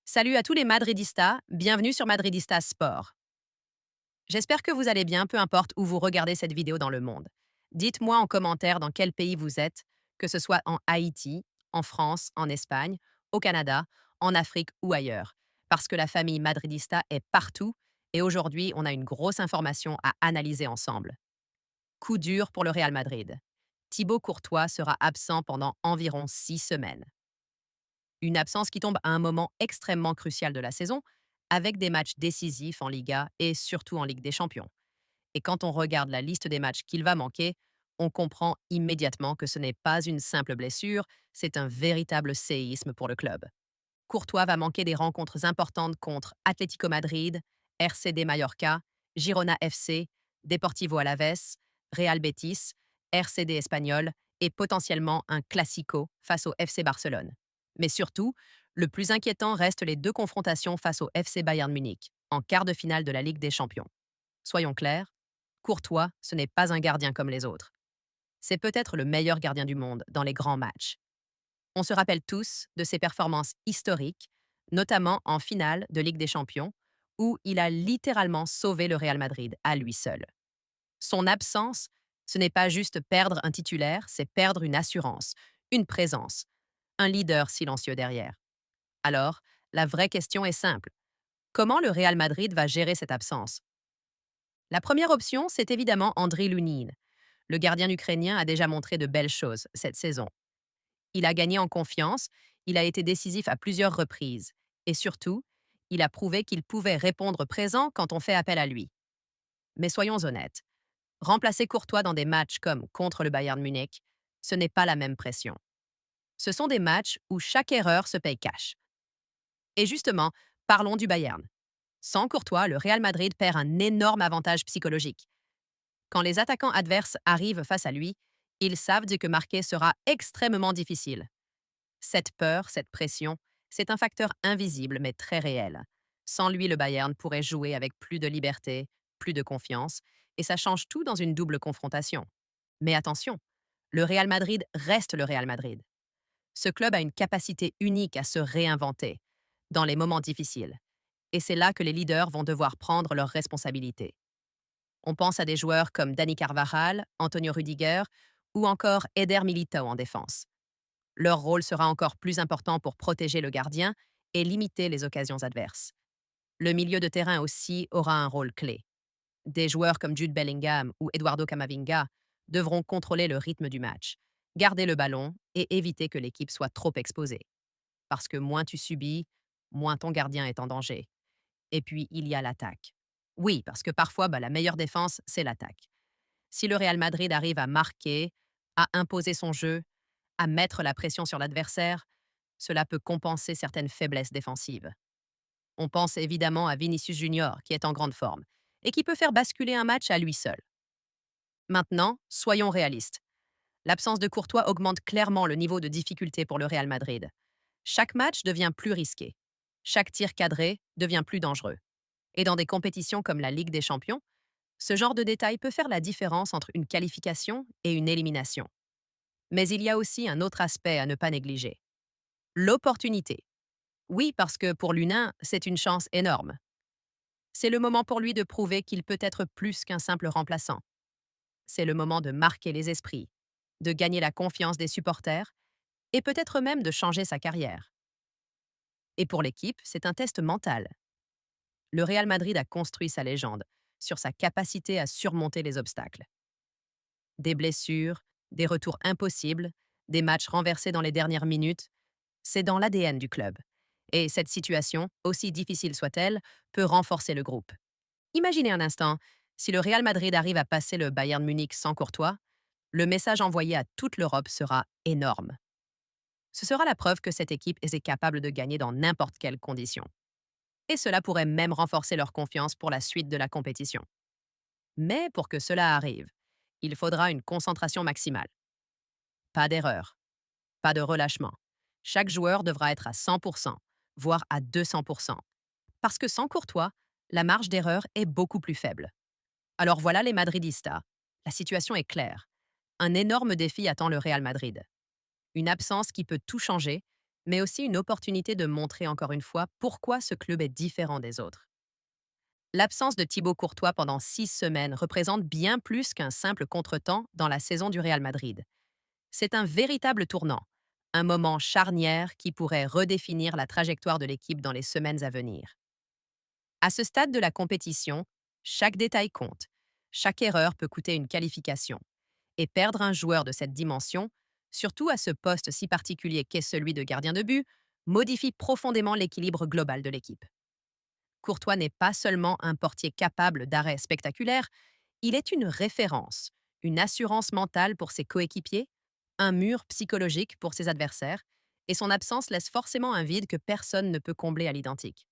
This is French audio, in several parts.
Salut à tous les Madridistas, bienvenue sur Madridistas Sport. J'espère que vous allez bien, peu importe où vous regardez cette vidéo dans le monde. Dites-moi en commentaire dans quel pays vous êtes, que ce soit en Haïti, en France, en Espagne, au Canada, en Afrique ou ailleurs. Parce que la famille madridista est partout et aujourd'hui, on a une grosse information à analyser ensemble. Coup dur pour le Real Madrid. Thibaut Courtois sera absent pendant environ 6 semaines. Une absence qui tombe à un moment extrêmement crucial de la saison, avec des matchs décisifs en Liga et surtout en Ligue des Champions. Et quand on regarde la liste des matchs qu'il va manquer, on comprend immédiatement que ce n'est pas une simple blessure, c'est un véritable séisme pour le club. Courtois va manquer des rencontres importantes contre Atlético Madrid, RCD Mallorca, Girona FC, Deportivo Alavés, Real Betis, RCD Espagnol et potentiellement un Classico face au FC Barcelone. Mais surtout, le plus inquiétant reste les deux confrontations face au FC Bayern Munich, en quart de finale de la Ligue des Champions. Soyons clairs, Courtois, ce n'est pas un gardien comme les autres. C'est peut-être le meilleur gardien du monde dans les grands matchs. On se rappelle tous de ses performances historiques, notamment en finale de Ligue des Champions, où il a littéralement sauvé le Real Madrid à lui seul. Son absence, ce n'est pas juste perdre un titulaire, c'est perdre une assurance, une présence, un leader silencieux derrière. Alors, la vraie question est simple. Comment le Real Madrid va gérer cette absence? La première option, c'est évidemment Andriy Lunin. Le gardien ukrainien a déjà montré de belles choses cette saison. Il a gagné en confiance, il a été décisif à plusieurs reprises. Et surtout, il a prouvé qu'il pouvait répondre présent quand on fait appel à lui. Mais soyons honnêtes, remplacer Courtois dans des matchs comme contre le Bayern Munich, ce n'est pas la même pression. Ce sont des matchs où chaque erreur se paye cash. Et justement, parlons du Bayern. Sans Courtois, le Real Madrid perd un énorme avantage psychologique. Quand les attaquants adverses arrivent face à lui, ils savent que marquer sera extrêmement difficile. Cette peur, cette pression, c'est un facteur invisible mais très réel. Sans lui, le Bayern pourrait jouer avec plus de liberté, plus de confiance, et ça change tout dans une double confrontation. Mais attention, le Real Madrid reste le Real Madrid. Ce club a une capacité unique à se réinventer dans les moments difficiles. Et c'est là que les leaders vont devoir prendre leurs responsabilités. On pense à des joueurs comme Dani Carvajal, Antonio Rudiger ou encore Eder Militao en défense. Leur rôle sera encore plus important pour protéger le gardien et limiter les occasions adverses. Le milieu de terrain aussi aura un rôle clé. Des joueurs comme Jude Bellingham ou Eduardo Camavinga devront contrôler le rythme du match, garder le ballon et éviter que l'équipe soit trop exposée. Parce que moins tu subis, moins ton gardien est en danger. Et puis, il y a l'attaque. Oui, parce que parfois, la meilleure défense, c'est l'attaque. Si le Real Madrid arrive à marquer, à imposer son jeu, à mettre la pression sur l'adversaire, cela peut compenser certaines faiblesses défensives. On pense évidemment à Vinicius Junior, qui est en grande forme, et qui peut faire basculer un match à lui seul. Maintenant, soyons réalistes. L'absence de Courtois augmente clairement le niveau de difficulté pour le Real Madrid. Chaque match devient plus risqué. Chaque tir cadré devient plus dangereux. Et dans des compétitions comme la Ligue des Champions, ce genre de détail peut faire la différence entre une qualification et une élimination. Mais il y a aussi un autre aspect à ne pas négliger. L'opportunité. Oui, parce que pour l'Unin, c'est une chance énorme. C'est le moment pour lui de prouver qu'il peut être plus qu'un simple remplaçant. C'est le moment de marquer les esprits, de gagner la confiance des supporters et peut-être même de changer sa carrière. Et pour l'équipe, c'est un test mental. Le Real Madrid a construit sa légende sur sa capacité à surmonter les obstacles. Des blessures, des retours impossibles, des matchs renversés dans les dernières minutes, c'est dans l'ADN du club. Et cette situation, aussi difficile soit-elle, peut renforcer le groupe. Imaginez un instant, si le Real Madrid arrive à passer le Bayern Munich sans Courtois, le message envoyé à toute l'Europe sera énorme. Ce sera la preuve que cette équipe est capable de gagner dans n'importe quelle condition. Et cela pourrait même renforcer leur confiance pour la suite de la compétition. Mais pour que cela arrive, il faudra une concentration maximale. Pas d'erreur, pas de relâchement. Chaque joueur devra être à 100%, voire à 200%. Parce que sans Courtois, la marge d'erreur est beaucoup plus faible. Alors voilà les Madridistas. La situation est claire. Un énorme défi attend le Real Madrid. Une absence qui peut tout changer, mais aussi une opportunité de montrer encore une fois pourquoi ce club est différent des autres. L'absence de Thibaut Courtois pendant 6 semaines représente bien plus qu'un simple contretemps dans la saison du Real Madrid. C'est un véritable tournant, un moment charnière qui pourrait redéfinir la trajectoire de l'équipe dans les semaines à venir. À ce stade de la compétition, chaque détail compte. Chaque erreur peut coûter une qualification. Et perdre un joueur de cette dimension, surtout à ce poste si particulier qu'est celui de gardien de but, modifie profondément l'équilibre global de l'équipe. Courtois n'est pas seulement un portier capable d'arrêts spectaculaires, il est une référence, une assurance mentale pour ses coéquipiers, un mur psychologique pour ses adversaires, et son absence laisse forcément un vide que personne ne peut combler à l'identique.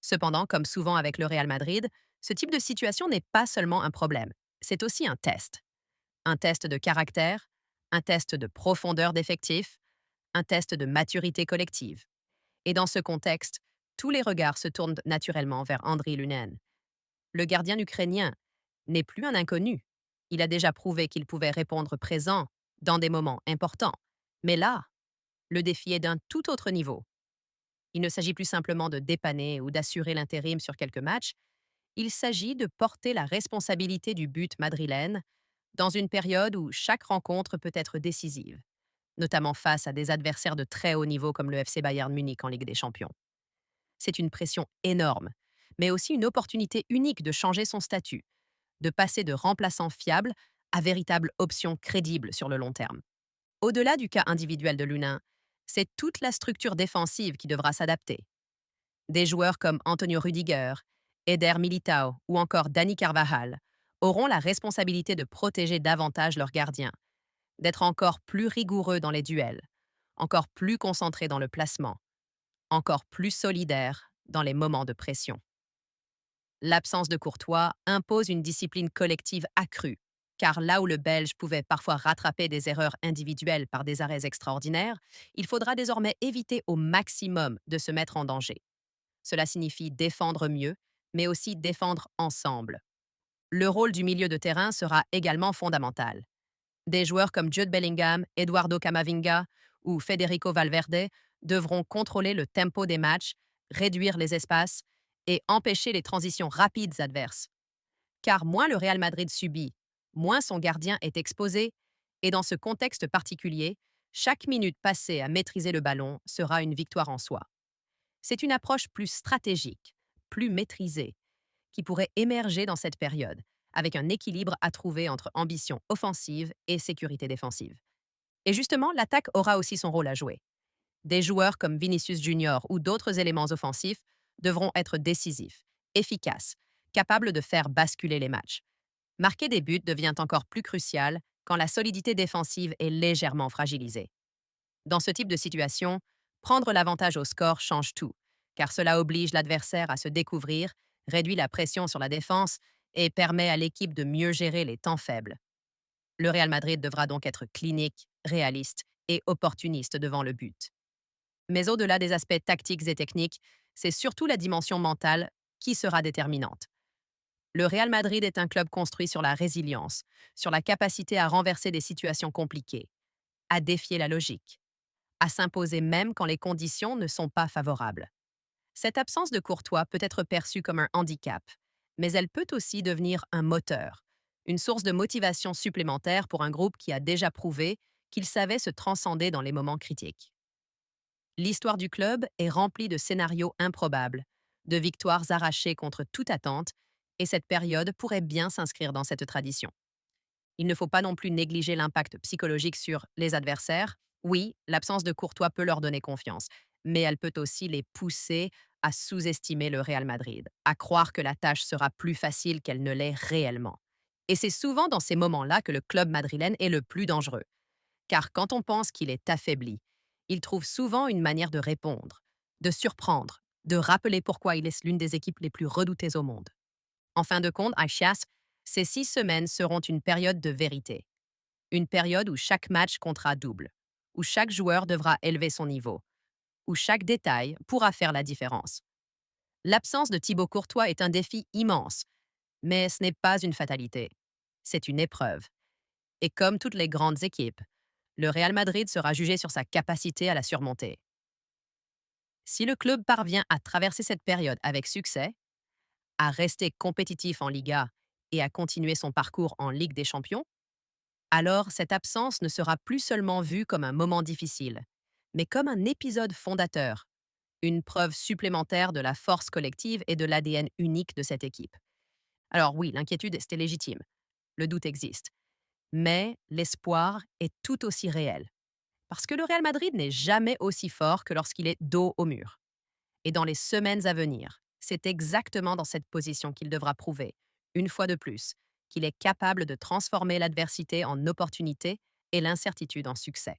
Cependant, comme souvent avec le Real Madrid, ce type de situation n'est pas seulement un problème, c'est aussi un test. Un test de caractère, un test de profondeur d'effectif, un test de maturité collective. Et dans ce contexte, tous les regards se tournent naturellement vers Andriy Lunin. Le gardien ukrainien n'est plus un inconnu. Il a déjà prouvé qu'il pouvait répondre présent dans des moments importants. Mais là, le défi est d'un tout autre niveau. Il ne s'agit plus simplement de dépanner ou d'assurer l'intérim sur quelques matchs, il s'agit de porter la responsabilité du but madrilène dans une période où chaque rencontre peut être décisive, notamment face à des adversaires de très haut niveau comme le FC Bayern Munich en Ligue des Champions. C'est une pression énorme, mais aussi une opportunité unique de changer son statut, de passer de remplaçant fiable à véritable option crédible sur le long terme. Au-delà du cas individuel de Lunin, c'est toute la structure défensive qui devra s'adapter. Des joueurs comme Antonio Rudiger, Eder Militao ou encore Dani Carvajal auront la responsabilité de protéger davantage leurs gardiens, d'être encore plus rigoureux dans les duels, encore plus concentrés dans le placement, encore plus solidaires dans les moments de pression. L'absence de Courtois impose une discipline collective accrue, car là où le Belge pouvait parfois rattraper des erreurs individuelles par des arrêts extraordinaires, il faudra désormais éviter au maximum de se mettre en danger. Cela signifie défendre mieux, mais aussi défendre ensemble. Le rôle du milieu de terrain sera également fondamental. Des joueurs comme Jude Bellingham, Eduardo Camavinga ou Federico Valverde devront contrôler le tempo des matchs, réduire les espaces et empêcher les transitions rapides adverses. Car moins le Real Madrid subit, moins son gardien est exposé, et dans ce contexte particulier, chaque minute passée à maîtriser le ballon sera une victoire en soi. C'est une approche plus stratégique, plus maîtrisée, qui pourrait émerger dans cette période, avec un équilibre à trouver entre ambition offensive et sécurité défensive. Et justement, l'attaque aura aussi son rôle à jouer. Des joueurs comme Vinicius Junior ou d'autres éléments offensifs devront être décisifs, efficaces, capables de faire basculer les matchs. Marquer des buts devient encore plus crucial quand la solidité défensive est légèrement fragilisée. Dans ce type de situation, prendre l'avantage au score change tout, car cela oblige l'adversaire à se découvrir, réduit la pression sur la défense et permet à l'équipe de mieux gérer les temps faibles. Le Real Madrid devra donc être clinique, réaliste et opportuniste devant le but. Mais au-delà des aspects tactiques et techniques, c'est surtout la dimension mentale qui sera déterminante. Le Real Madrid est un club construit sur la résilience, sur la capacité à renverser des situations compliquées, à défier la logique, à s'imposer même quand les conditions ne sont pas favorables. Cette absence de Courtois peut être perçue comme un handicap, mais elle peut aussi devenir un moteur, une source de motivation supplémentaire pour un groupe qui a déjà prouvé qu'il savait se transcender dans les moments critiques. L'histoire du club est remplie de scénarios improbables, de victoires arrachées contre toute attente, et cette période pourrait bien s'inscrire dans cette tradition. Il ne faut pas non plus négliger l'impact psychologique sur les adversaires. Oui, l'absence de Courtois peut leur donner confiance, mais elle peut aussi les pousser à sous-estimer le Real Madrid, à croire que la tâche sera plus facile qu'elle ne l'est réellement. Et c'est souvent dans ces moments-là que le club madrilène est le plus dangereux. Car quand on pense qu'il est affaibli, il trouve souvent une manière de répondre, de surprendre, de rappeler pourquoi il est l'une des équipes les plus redoutées au monde. En fin de compte, à Chiass, ces 6 semaines seront une période de vérité. Une période où chaque match comptera double, où chaque joueur devra élever son niveau, où chaque détail pourra faire la différence. L'absence de Thibaut Courtois est un défi immense, mais ce n'est pas une fatalité. C'est une épreuve. Et comme toutes les grandes équipes, le Real Madrid sera jugé sur sa capacité à la surmonter. Si le club parvient à traverser cette période avec succès, à rester compétitif en Liga et à continuer son parcours en Ligue des Champions, alors cette absence ne sera plus seulement vue comme un moment difficile, mais comme un épisode fondateur, une preuve supplémentaire de la force collective et de l'ADN unique de cette équipe. Alors oui, l'inquiétude, c'était légitime, le doute existe, mais l'espoir est tout aussi réel. Parce que le Real Madrid n'est jamais aussi fort que lorsqu'il est dos au mur. Et dans les semaines à venir, c'est exactement dans cette position qu'il devra prouver, une fois de plus, qu'il est capable de transformer l'adversité en opportunité et l'incertitude en succès.